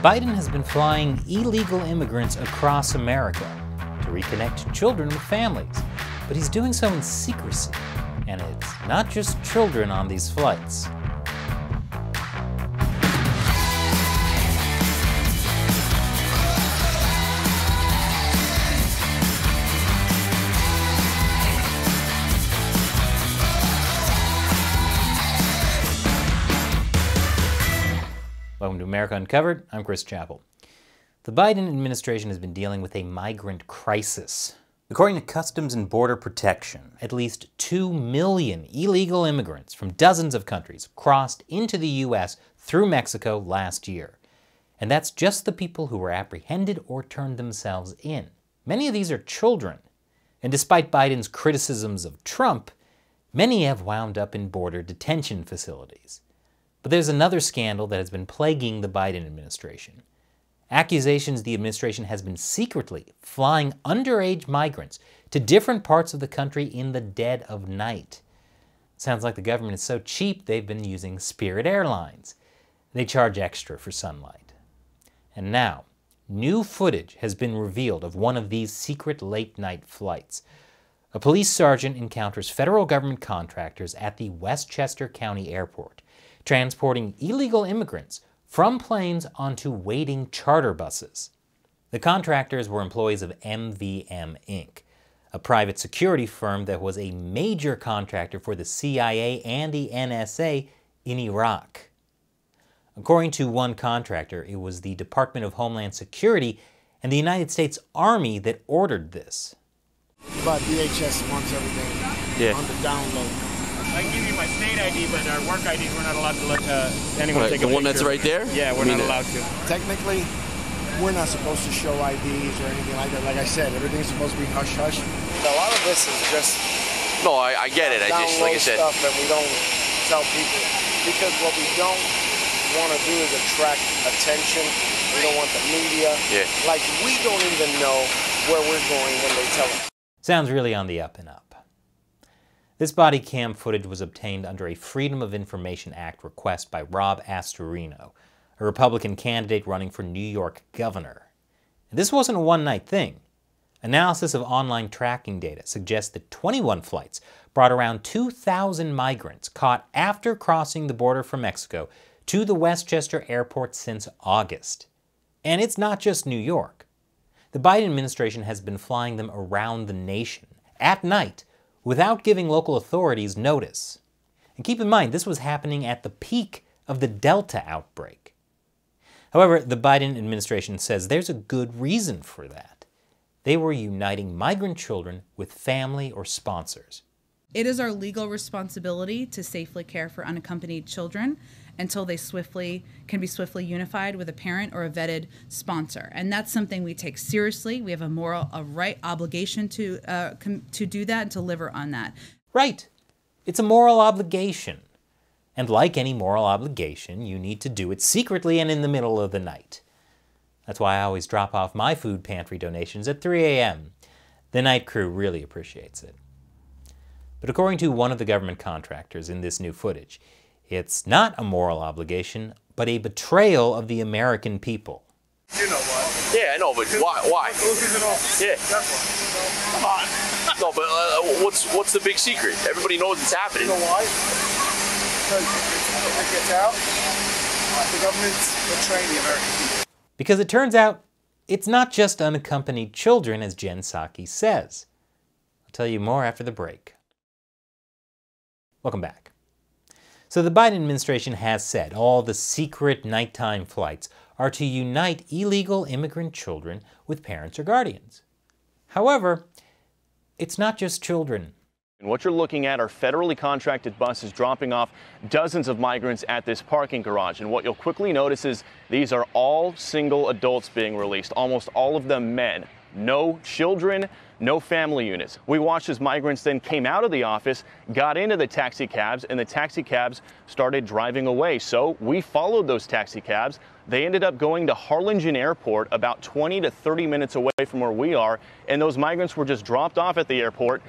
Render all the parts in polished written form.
Biden has been flying illegal immigrants across America to reconnect children with families, but he's doing so in secrecy, and it's not just children on these flights. Welcome to America Uncovered. I'm Chris Chappell. The Biden administration has been dealing with a migrant crisis. According to Customs and Border Protection, at least 2 million illegal immigrants from dozens of countries crossed into the U.S. through Mexico last year. And that's just the people who were apprehended or turned themselves in. Many of these are children. And despite Biden's criticisms of Trump, many have wound up in border detention facilities. But there's another scandal that has been plaguing the Biden administration. Accusations the administration has been secretly flying underage migrants to different parts of the country in the dead of night. Sounds like the government is so cheap they've been using Spirit Airlines. They charge extra for sunlight. And now, new footage has been revealed of one of these secret late-night flights. A police sergeant encounters federal government contractors at the Westchester County Airport, transporting illegal immigrants from planes onto waiting charter buses. The contractors were employees of MVM Inc., a private security firm that was a major contractor for the CIA and the NSA in Iraq. According to one contractor, it was the Department of Homeland Security and the United States Army that ordered this. But DHS wants everything on the download. I can give you my state ID, but our work ID, we're not allowed to let anyone take a picture. The one that's right there? Yeah, we're not allowed to. Technically, we're not supposed to show IDs or anything like that. Like I said, everything's supposed to be hush-hush. A lot of this is just... No, I get it. I just, like I said... stuff that we don't tell people. Because what we don't want to do is attract attention. We don't want the media. Yeah. Like, we don't even know where we're going when they tell us. Sounds really on the up and up. This body cam footage was obtained under a Freedom of Information Act request by Rob Astorino, a Republican candidate running for New York governor. And this wasn't a one-night thing. Analysis of online tracking data suggests that 21 flights brought around 2,000 migrants caught after crossing the border from Mexico to the Westchester airport since August. And it's not just New York. The Biden administration has been flying them around the nation at night without giving local authorities notice. And keep in mind, this was happening at the peak of the Delta outbreak. However, the Biden administration says there's a good reason for that. They were uniting migrant children with family or sponsors. It is our legal responsibility to safely care for unaccompanied children until they can be swiftly unified with a parent or a vetted sponsor. And that's something we take seriously. We have a right obligation to do that and to deliver on that. Right. It's a moral obligation. And like any moral obligation, you need to do it secretly and in the middle of the night. That's why I always drop off my food pantry donations at 3 a.m. The night crew really appreciates it. But according to one of the government contractors in this new footage, it's not a moral obligation, but a betrayal of the American people. You know why? Yeah, I know, but why? Yeah. Come on. No, but what's the big secret? Everybody knows it's happening. You know why? Because if it gets out, the government's betraying the American people. Because it turns out, it's not just unaccompanied children, as Jen Psaki says. I'll tell you more after the break. Welcome back. So the Biden administration has said all the secret nighttime flights are to unite illegal immigrant children with parents or guardians. However, it's not just children. And what you're looking at are federally contracted buses dropping off dozens of migrants at this parking garage. And what you'll quickly notice is these are all single adults being released, almost all of them men. No children, no family units. We watched as migrants then came out of the office, got into the taxi cabs, and the taxi cabs started driving away. So we followed those taxi cabs. They ended up going to Harlingen Airport, about 20 to 30 minutes away from where we are, and those migrants were just dropped off at the airport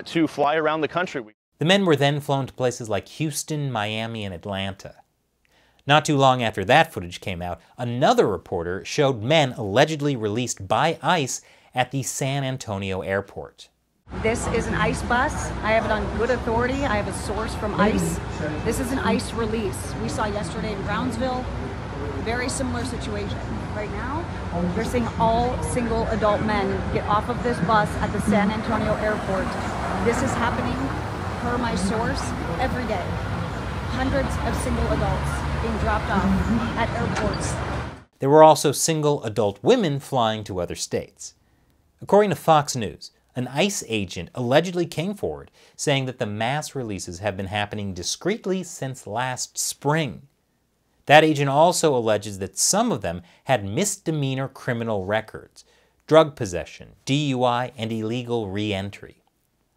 to fly around the country. The men were then flown to places like Houston, Miami, and Atlanta. Not too long after that footage came out, another reporter showed men allegedly released by ICE at the San Antonio airport. This is an ICE bus. I have it on good authority. I have a source from ICE. This is an ICE release. We saw yesterday in Brownsville, very similar situation. Right now, you're seeing all single adult men get off of this bus at the San Antonio airport. This is happening, per my source, every day. Hundreds of single adults being dropped off at airports. There were also single adult women flying to other states. According to Fox News, an ICE agent allegedly came forward saying that the mass releases have been happening discreetly since last spring. That agent also alleges that some of them had misdemeanor criminal records, drug possession, DUI, and illegal re-entry.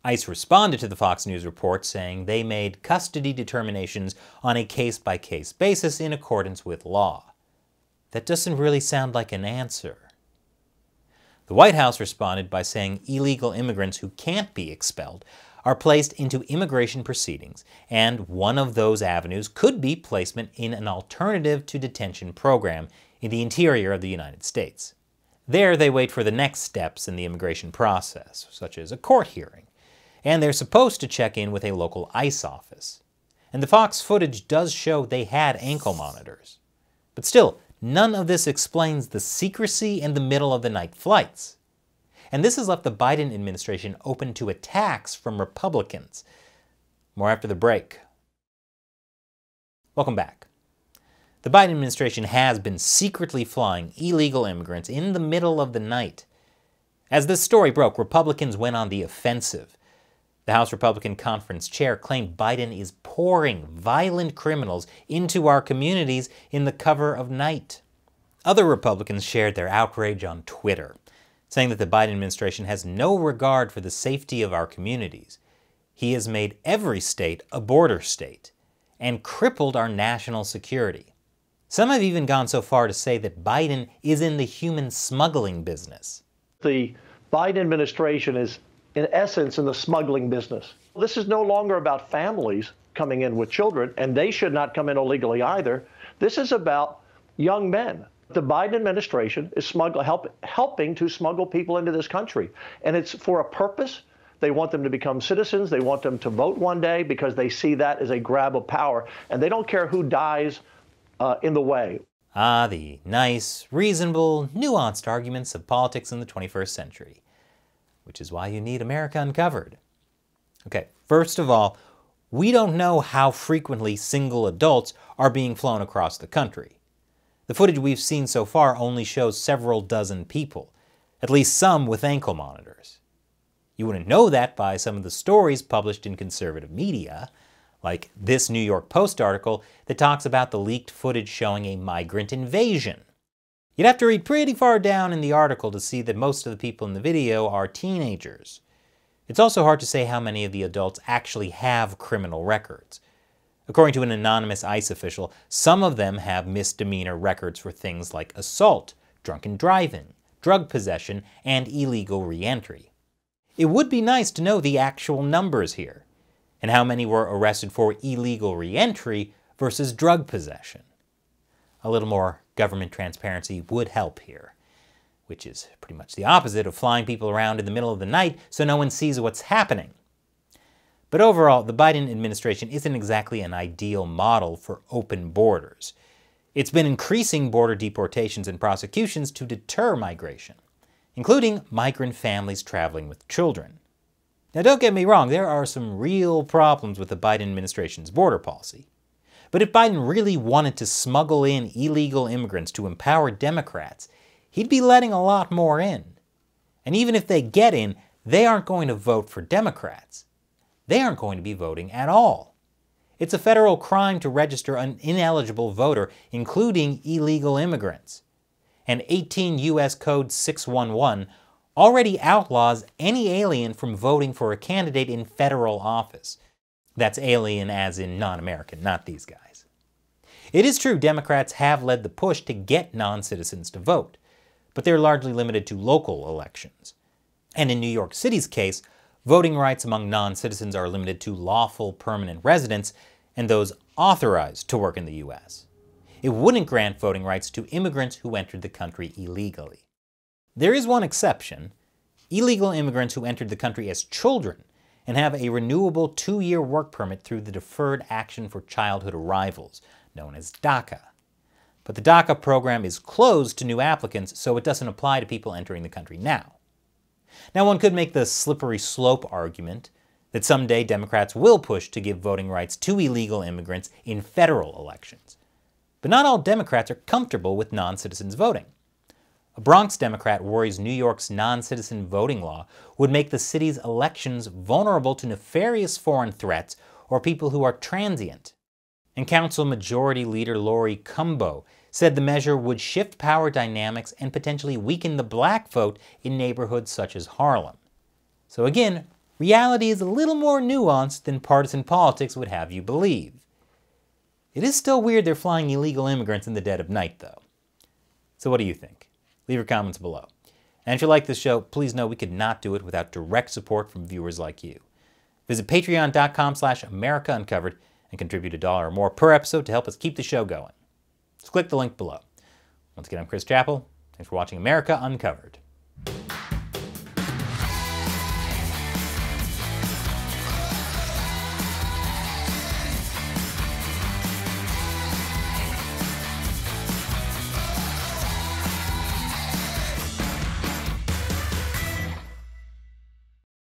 ICE responded to the Fox News report saying they made custody determinations on a case-by-case basis in accordance with law. That doesn't really sound like an answer. The White House responded by saying illegal immigrants who can't be expelled are placed into immigration proceedings, and one of those avenues could be placement in an alternative to detention program in the interior of the United States. There they wait for the next steps in the immigration process, such as a court hearing, and they're supposed to check in with a local ICE office. And the Fox footage does show they had ankle monitors. But still, none of this explains the secrecy and the middle-of-the-night flights. And this has left the Biden administration open to attacks from Republicans. More after the break. Welcome back. The Biden administration has been secretly flying illegal immigrants in the middle of the night. As this story broke, Republicans went on the offensive. The House Republican Conference chair claimed Biden is pouring violent criminals into our communities in the cover of night. Other Republicans shared their outrage on Twitter, saying that the Biden administration has no regard for the safety of our communities. He has made every state a border state and crippled our national security. Some have even gone so far to say that Biden is in the human smuggling business. The Biden administration is, in essence, in the smuggling business. This is no longer about families coming in with children, and they should not come in illegally either. This is about young men. The Biden administration is helping to smuggle people into this country, and it's for a purpose. They want them to become citizens. They want them to vote one day because they see that as a grab of power, and they don't care who dies in the way. Ah, the nice, reasonable, nuanced arguments of politics in the 21st century. Which is why you need America Uncovered. Okay, first of all, we don't know how frequently single adults are being flown across the country. The footage we've seen so far only shows several dozen people, at least some with ankle monitors. You wouldn't know that by some of the stories published in conservative media, like this New York Post article that talks about the leaked footage showing a migrant invasion. You'd have to read pretty far down in the article to see that most of the people in the video are teenagers. It's also hard to say how many of the adults actually have criminal records. According to an anonymous ICE official, some of them have misdemeanor records for things like assault, drunken driving, drug possession, and illegal re-entry. It would be nice to know the actual numbers here, and how many were arrested for illegal re-entry versus drug possession. A little more government transparency would help here, which is pretty much the opposite of flying people around in the middle of the night so no one sees what's happening. But overall, the Biden administration isn't exactly an ideal model for open borders. It's been increasing border deportations and prosecutions to deter migration, including migrant families traveling with children. Now don't get me wrong, there are some real problems with the Biden administration's border policy. But if Biden really wanted to smuggle in illegal immigrants to empower Democrats, he'd be letting a lot more in. And even if they get in, they aren't going to vote for Democrats. They aren't going to be voting at all. It's a federal crime to register an ineligible voter, including illegal immigrants. And 18 U.S. Code 611 already outlaws any alien from voting for a candidate in federal office. That's alien as in non-American, not these guys. It is true Democrats have led the push to get non-citizens to vote, but they're largely limited to local elections. And in New York City's case, voting rights among non-citizens are limited to lawful permanent residents and those authorized to work in the U.S. it wouldn't grant voting rights to immigrants who entered the country illegally. There is one exception: illegal immigrants who entered the country as children and have a renewable 2-year work permit through the Deferred Action for Childhood Arrivals, known as DACA. But the DACA program is closed to new applicants, so it doesn't apply to people entering the country now. Now, one could make the slippery slope argument that someday Democrats will push to give voting rights to illegal immigrants in federal elections. But not all Democrats are comfortable with non-citizens voting. A Bronx Democrat worries New York's non-citizen voting law would make the city's elections vulnerable to nefarious foreign threats or people who are transient. And Council Majority Leader Lori Cumbo said the measure would shift power dynamics and potentially weaken the black vote in neighborhoods such as Harlem. So again, reality is a little more nuanced than partisan politics would have you believe. It is still weird they're flying illegal immigrants in the dead of night, though. So what do you think? Leave your comments below. And if you like this show, please know we could not do it without direct support from viewers like you. Visit patreon.com/AmericaUncovered and contribute $1 or more per episode to help us keep the show going. Just click the link below. Once again, I'm Chris Chappell. Thanks for watching America Uncovered.